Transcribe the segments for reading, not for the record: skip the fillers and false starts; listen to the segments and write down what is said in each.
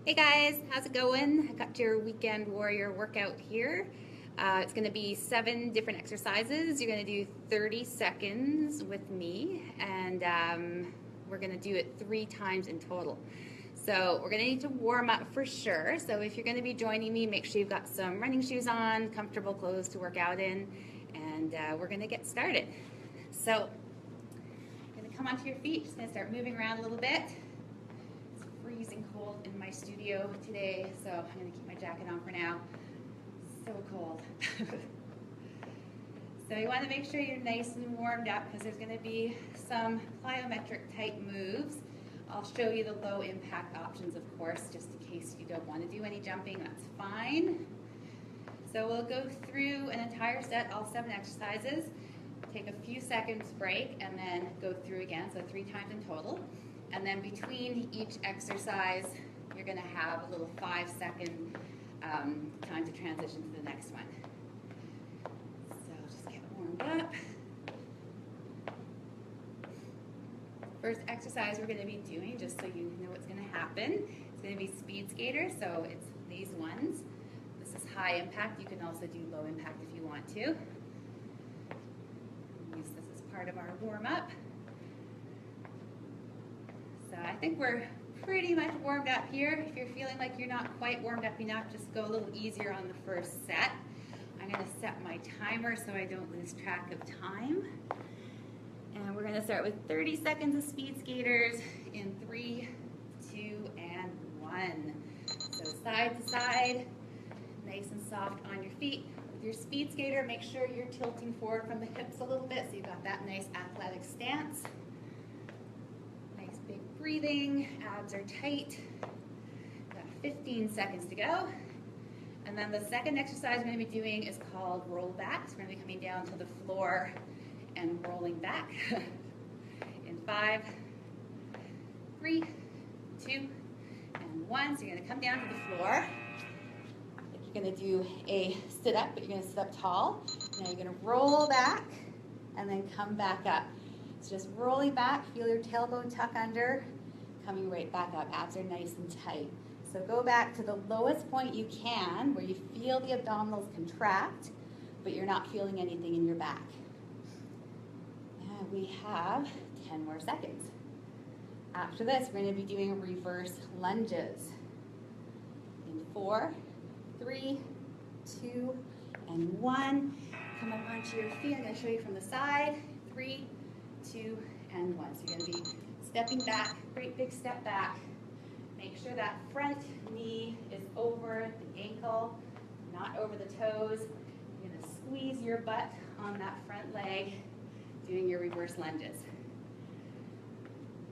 Hey guys, how's it going? I got your Weekend Warrior workout here. It's going to be 7 different exercises. You're going to do 30 seconds with me, and we're going to do it 3 times in total. So we're going to need to warm up for sure. So if you're going to be joining me, make sure you've got some running shoes on, comfortable clothes to work out in, and we're going to get started. So you're going to come onto your feet, just going to start moving around a little bit. Freezing cold in my studio today, so I'm going to keep my jacket on for now. So cold. So you want to make sure you're nice and warmed up because there's going to be some plyometric type moves. I'll show you the low impact options, of course, just in case you don't want to do any jumping, that's fine. So we'll go through an entire set, all 7 exercises, take a few seconds break, and then go through again, so 3 times in total. And then between each exercise, you're going to have a little 5-second time to transition to the next one. So just get warmed up. First exercise we're going to be doing, just so you know what's going to happen, it's going to be speed skater, so it's these ones. This is high impact. You can also do low impact if you want to. Use this as part of our warm-up. So I think we're pretty much warmed up here. If you're feeling like you're not quite warmed up enough, just go a little easier on the first set. I'm going to set my timer so I don't lose track of time. And we're going to start with 30 seconds of speed skaters in 3, 2, and 1. So side to side, nice and soft on your feet. With your speed skater, make sure you're tilting forward from the hips a little bit so you've got that nice athletic stance. Big breathing, abs are tight. Got 15 seconds to go. And then the second exercise we're going to be doing is called roll backs. We're going to be coming down to the floor and rolling back. In 5, 3, 2, and 1. So you're going to come down to the floor. You're going to do a sit up, but you're going to sit up tall. Now you're going to roll back and then come back up. Just rolling back, feel your tailbone tuck under, coming right back up. Abs are nice and tight. So go back to the lowest point you can, where you feel the abdominals contract, but you're not feeling anything in your back. And we have 10 more seconds. After this, we're going to be doing reverse lunges. In 4, 3, 2, and 1. Come up onto your feet. I'm going to show you from the side. 3, 2, and 1. So you're going to be stepping back, great big step back. Make sure that front knee is over the ankle, not over the toes. You're going to squeeze your butt on that front leg, doing your reverse lunges.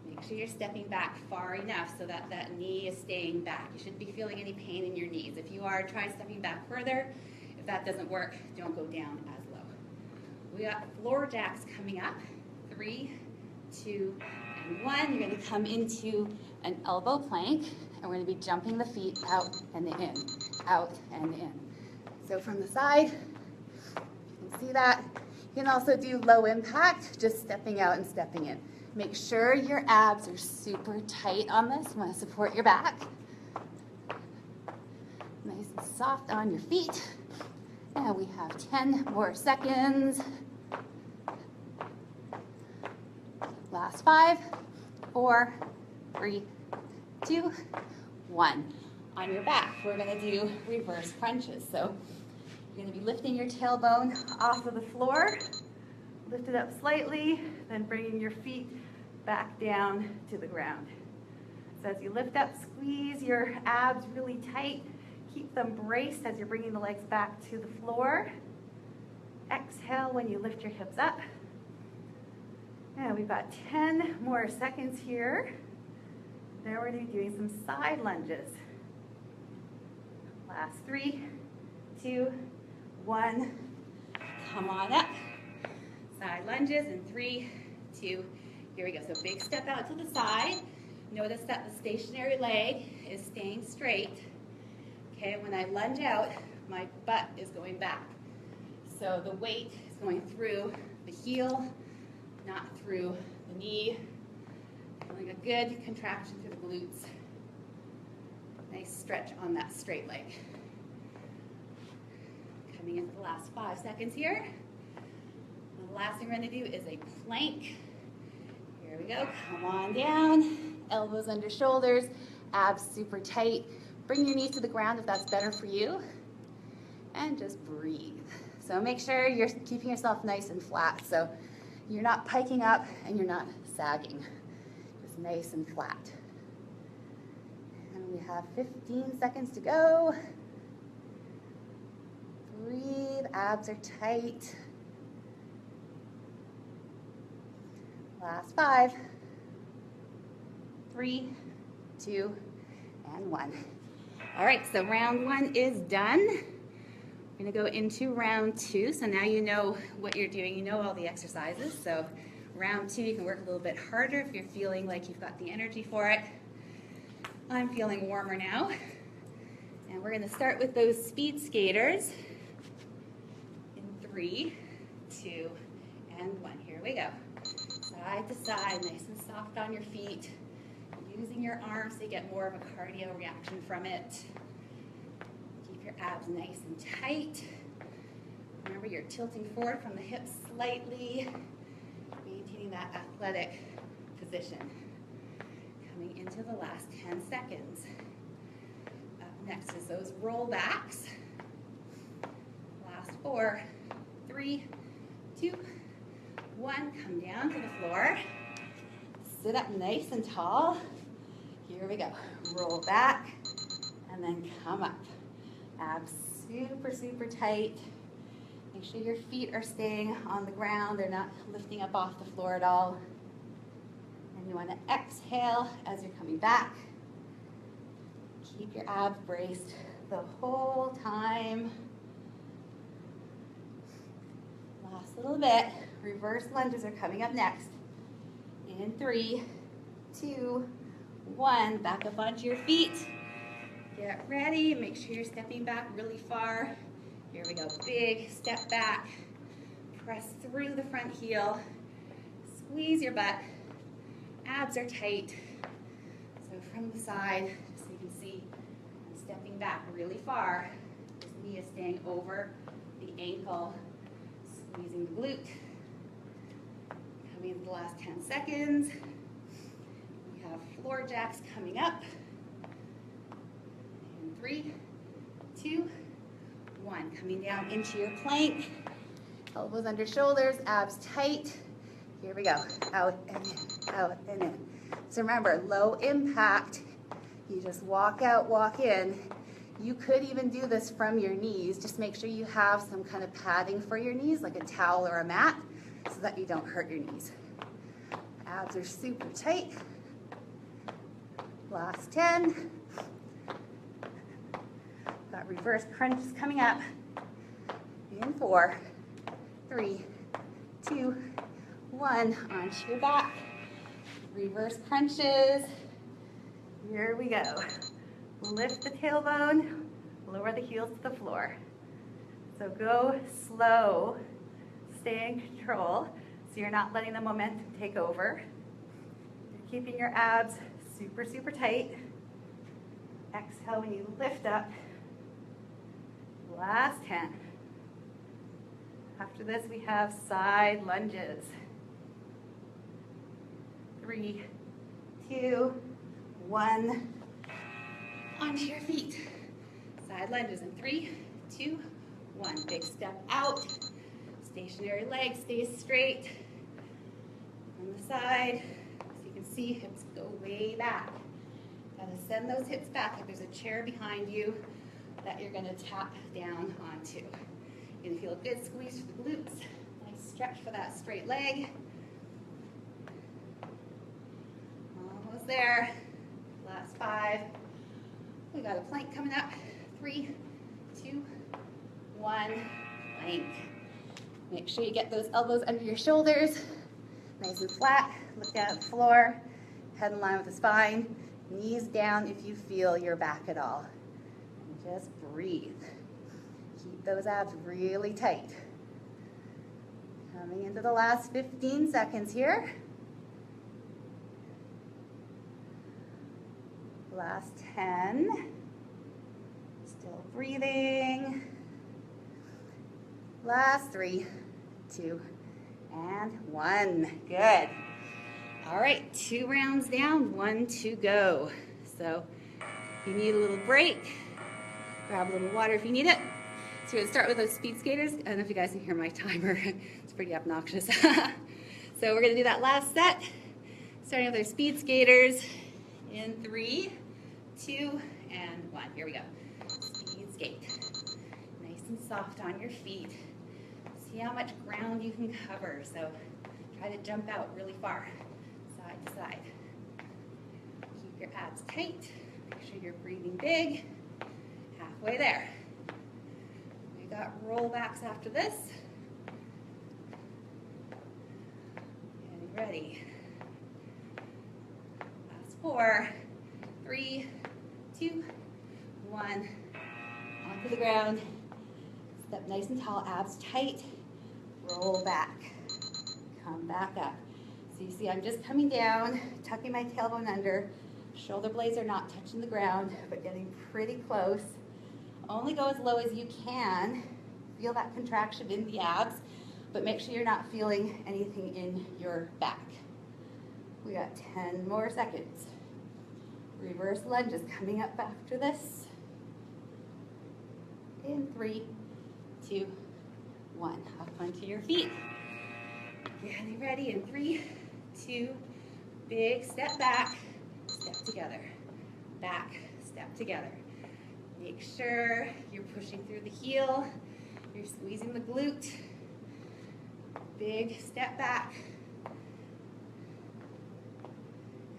Make sure you're stepping back far enough so that that knee is staying back. You shouldn't be feeling any pain in your knees. If you are, try stepping back further. If that doesn't work, don't go down as low. We got floor jacks coming up. 3, 2, and 1. You're going to come into an elbow plank, and we're going to be jumping the feet out and in, out and in. So from the side, you can see that. You can also do low impact, just stepping out and stepping in. Make sure your abs are super tight on this. You want to support your back. Nice and soft on your feet. And we have 10 more seconds. Last 5, 4, 3, 2, 1. On your back, we're going to do reverse crunches. So you're going to be lifting your tailbone off of the floor, lift it up slightly, then bringing your feet back down to the ground. So as you lift up, squeeze your abs really tight. Keep them braced as you're bringing the legs back to the floor. Exhale when you lift your hips up. And we've got 10 more seconds here. Now we're going to be doing some side lunges. Last 3, 2, 1. Come on up. Side lunges in 3, 2, here we go. So big step out to the side. Notice that the stationary leg is staying straight. Okay, when I lunge out, my butt is going back. So the weight is going through the heel, not through the knee. Feeling a good contraction through the glutes. Nice stretch on that straight leg. Coming into the last 5 seconds here. The last thing we're going to do is a plank. Here we go. Come on down. Elbows under shoulders. Abs super tight. Bring your knees to the ground if that's better for you. And just breathe. So make sure you're keeping yourself nice and flat. So you're not piking up and you're not sagging. Just nice and flat. And we have 15 seconds to go. Breathe. Abs are tight. Last 5, 3, 2, and 1. All right, so round 1 is done. We're gonna go into round 2. So now you know what you're doing. You know all the exercises. So round 2, you can work a little bit harder if you're feeling like you've got the energy for it. I'm feeling warmer now. And we're gonna start with those speed skaters. In 3, 2, and 1. Here we go. Side to side, nice and soft on your feet. Using your arms to get more of a cardio reaction from it. Keep your abs nice and tight. Remember, you're tilting forward from the hips slightly, maintaining that athletic position. Coming into the last 10 seconds. Up next is those roll backs. Last 4, 3, 2, 1. Come down to the floor. Sit up nice and tall. Here we go. Roll back and then come up. Abs super, super tight. Make sure your feet are staying on the ground. They're not lifting up off the floor at all. And you want to exhale as you're coming back. Keep your abs braced the whole time. Last little bit. Reverse lunges are coming up next. In 3, 2, 1. Back up onto your feet. Get ready. Make sure you're stepping back really far. Here we go. Big step back. Press through the front heel. Squeeze your butt. Abs are tight. So from the side, so you can see, I'm stepping back really far. This knee is staying over the ankle. Squeezing the glute. Coming into the last 10 seconds. We have floor jacks coming up. In 3, 2, 1. Coming down into your plank. Elbows under shoulders, abs tight. Here we go. Out and in, out and in. So remember, low impact. You just walk out, walk in. You could even do this from your knees. Just make sure you have some kind of padding for your knees, like a towel or a mat, so that you don't hurt your knees. Abs are super tight. Last 10. Got reverse crunches coming up. In 4, 3, 2, 1. Onto your back. Reverse crunches. Here we go. Lift the tailbone, lower the heels to the floor. So go slow, stay in control, so you're not letting the momentum take over. You're keeping your abs super, super tight. Exhale when you lift up. Last 10. After this, we have side lunges. 3, 2, 1. Onto your feet. Side lunges in 3, 2, 1. Big step out. Stationary leg stays straight. On the side, so you can see hips go way back. Gotta send those hips back like there's a chair behind you that you're gonna tap down onto. You're gonna feel a good squeeze for the glutes. Nice stretch for that straight leg. Almost there. Last 5. We got a plank coming up. 3, 2, 1. Plank. Make sure you get those elbows under your shoulders. Nice and flat. Look down at the floor. Head in line with the spine. Knees down if you feel your back at all. And just breathe. Keep those abs really tight. Coming into the last 15 seconds here. Last 10. Still breathing. Last 3, 2, and 1. Good. All right, 2 rounds down, 1 to go. So if you need a little break, grab a little water if you need it. So we're gonna start with those speed skaters. I don't know if you guys can hear my timer. It's pretty obnoxious. So we're gonna do that last set, starting with our speed skaters in 3, 2, and 1. Here we go. Speed skate. Nice and soft on your feet. See how much ground you can cover. So try to jump out really far, side to side. Keep your abs tight. Make sure you're breathing big. Halfway there. We got rollbacks after this. Getting ready. Last 4, 3, 2, 1. Onto the ground. Step nice and tall, abs tight. Roll back. Come back up. So you see I'm just coming down, tucking my tailbone under. Shoulder blades are not touching the ground, but getting pretty close. Only go as low as you can. Feel that contraction in the abs, but make sure you're not feeling anything in your back. We got 10 more seconds. Reverse lunges coming up after this. In 3, 2, 1. Up onto your feet. Getting ready in 3, 2, big step back, step together, back, step together. Make sure you're pushing through the heel, you're squeezing the glute. Big step back.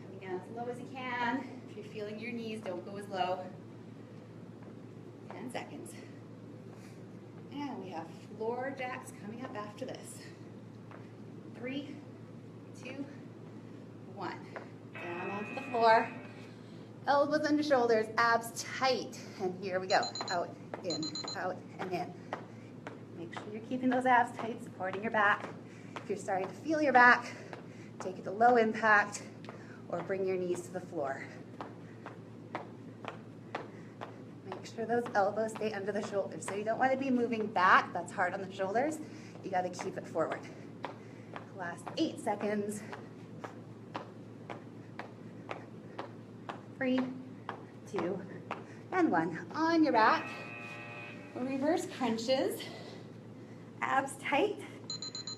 Coming down as low as you can. If you're feeling your knees, don't go as low. 10 seconds. And we have floor jacks coming up after this. 3, 2, 1. Down onto the floor. Elbows under shoulders, abs tight. And here we go. Out, in, and in. Make sure you're keeping those abs tight, supporting your back. If you're starting to feel your back, take it to low impact or bring your knees to the floor. Make sure those elbows stay under the shoulders. So you don't want to be moving back. That's hard on the shoulders. You got to keep it forward. Last 8 seconds. 3, 2, and 1. On your back, reverse crunches. Abs tight.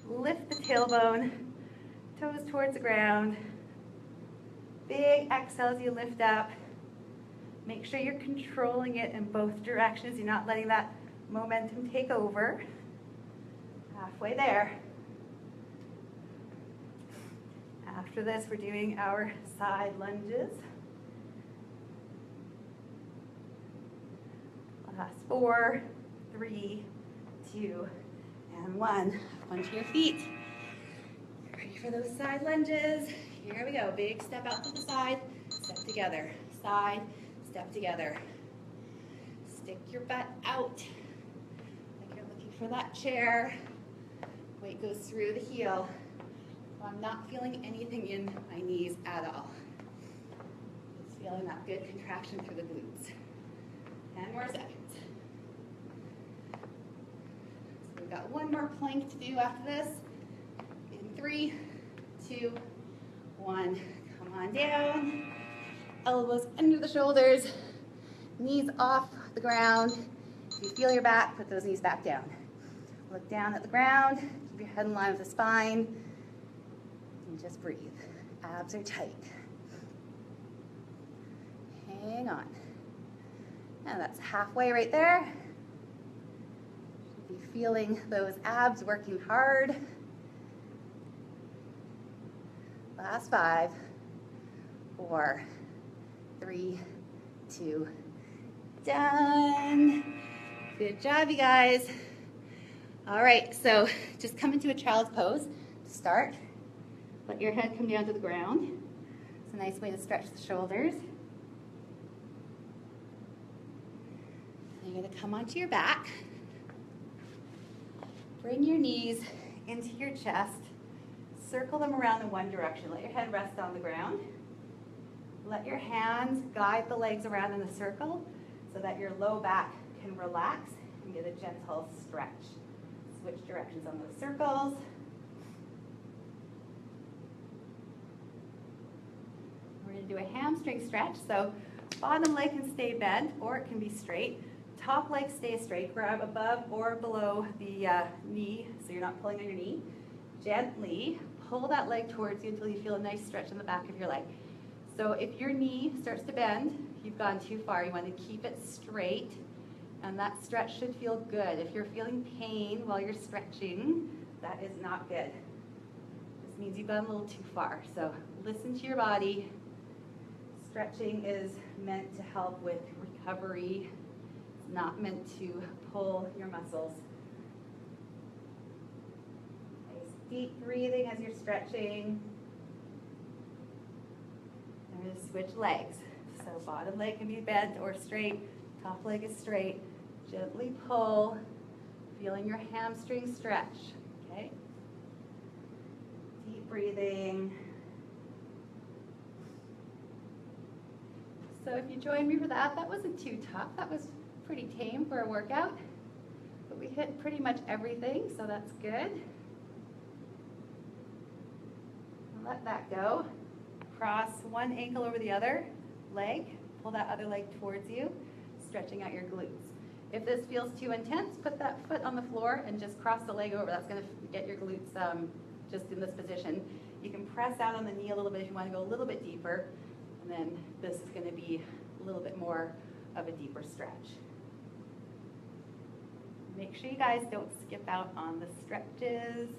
Lift the tailbone. Toes towards the ground. Big exhale as you lift up. Make sure you're controlling it in both directions. You're not letting that momentum take over. Halfway there. After this, we're doing our side lunges. Last 4, 3, 2, and 1. Up onto your feet. Ready for those side lunges. Here we go. Big step out to the side. Step together. Side, step together. Stick your butt out like you're looking for that chair. Weight goes through the heel. I'm not feeling anything in my knees at all. Just feeling that good contraction through the glutes. 10 more seconds. So we've got one more plank to do after this. In 3, 2, 1. Come on down. Elbows under the shoulders. Knees off the ground. If you feel your back, put those knees back down. Look down at the ground. Keep your head in line with the spine. And just breathe. Abs are tight. Hang on. And that's halfway right there. Should be feeling those abs working hard. Last 5, 4, 3, 2, done. Good job, you guys. All right, so just come into a child's pose to start. Let your head come down to the ground. It's a nice way to stretch the shoulders. You're going to come onto your back. Bring your knees into your chest. Circle them around in one direction. Let your head rest on the ground. Let your hands guide the legs around in a circle. so that your low back can relax and get a gentle stretch. Switch directions on those circles. We're going to do a hamstring stretch. So bottom leg can stay bent or it can be straight. Top leg stay straight. Grab above or below the knee so you're not pulling on your knee. Gently pull that leg towards you until you feel a nice stretch in the back of your leg. So if your knee starts to bend, you've gone too far. You want to keep it straight, and that stretch should feel good. If you're feeling pain while you're stretching, that is not good. This means you've gone a little too far. So listen to your body. Stretching is meant to help with recovery. It's not meant to pull your muscles. Nice deep breathing as you're stretching. I'm going to switch legs. So bottom leg can be bent or straight. Top leg is straight. Gently pull, feeling your hamstring stretch. Okay? Deep breathing. So if you joined me for that, that wasn't too tough. That was pretty tame for a workout. But we hit pretty much everything, so that's good. Let that go. Cross one ankle over the other leg. Pull that other leg towards you, stretching out your glutes. If this feels too intense, put that foot on the floor and just cross the leg over. That's going to get your glutes just in this position. You can press out on the knee a little bit if you want to go a little bit deeper. And then this is going to be a little bit more of a deeper stretch. Make sure you guys don't skip out on the stretches.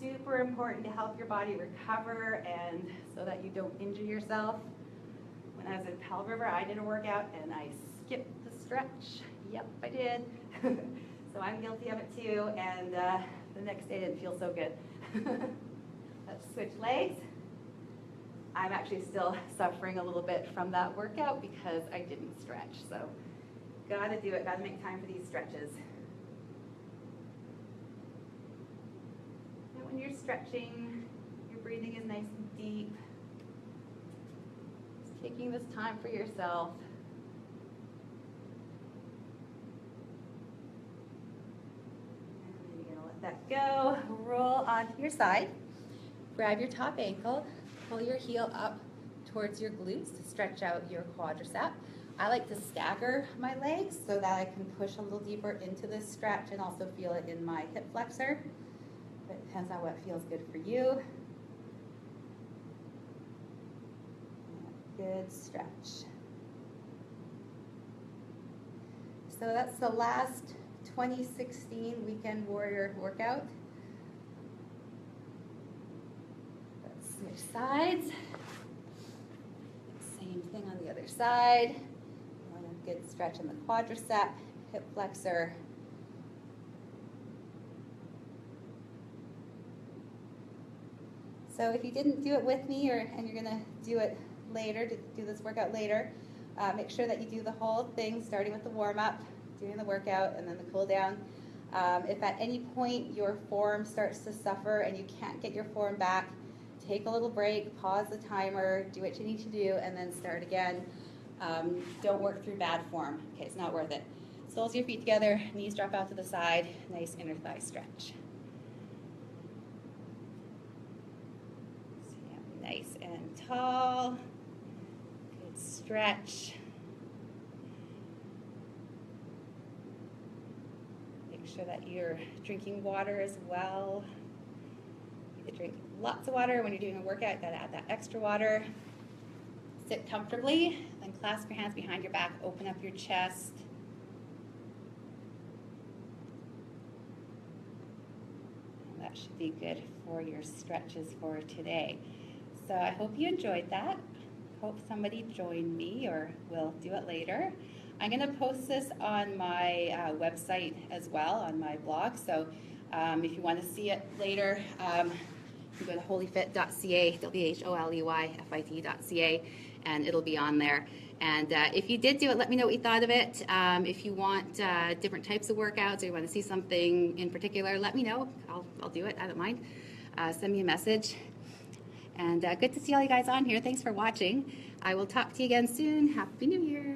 Super important to help your body recover and so that you don't injure yourself. When I was in Pell River, I did a workout and I skipped the stretch. Yep, I did. So I'm guilty of it too, and the next day didn't feel so good. Let's switch legs. I'm actually still suffering a little bit from that workout because I didn't stretch. So gotta do it, gotta make time for these stretches. And when you're stretching, your breathing is nice and deep. Just taking this time for yourself. And then you're gonna let that go. Roll onto your side. Grab your top ankle. Pull your heel up towards your glutes to stretch out your quadricep. I like to stagger my legs so that I can push a little deeper into this stretch and also feel it in my hip flexor. But it depends on what feels good for you. Good stretch. So that's the last 2016 Weekend Warrior workout. Switch sides. Same thing on the other side. Want a good stretch in the quadricep, hip flexor. So if you didn't do it with me, and you're going to do it later, do this workout later, make sure that you do the whole thing, starting with the warm-up, doing the workout, and then the cool down. If at any point your form starts to suffer and you can't get your form back, take a little break, pause the timer, do what you need to do, and then start again. Don't work through bad form. Okay, it's not worth it. Soles of your feet together, knees drop out to the side, nice inner thigh stretch. So, nice and tall, good stretch. Make sure that you're drinking water as well. You drink lots of water. When you're doing a workout, you gotta add that extra water. Sit comfortably, then clasp your hands behind your back, open up your chest. And that should be good for your stretches for today. So I hope you enjoyed that. Hope somebody joined me or will do it later. I'm gonna post this on my website as well, on my blog. So if you wanna see it later, you go to holyfit.ca, WHOLEYFIT.ca, and it'll be on there. And if you did do it, let me know what you thought of it. If you want different types of workouts or you want to see something in particular, let me know. I'll do it. I don't mind. Send me a message. And good to see all you guys on here. Thanks for watching. I will talk to you again soon. Happy New Year.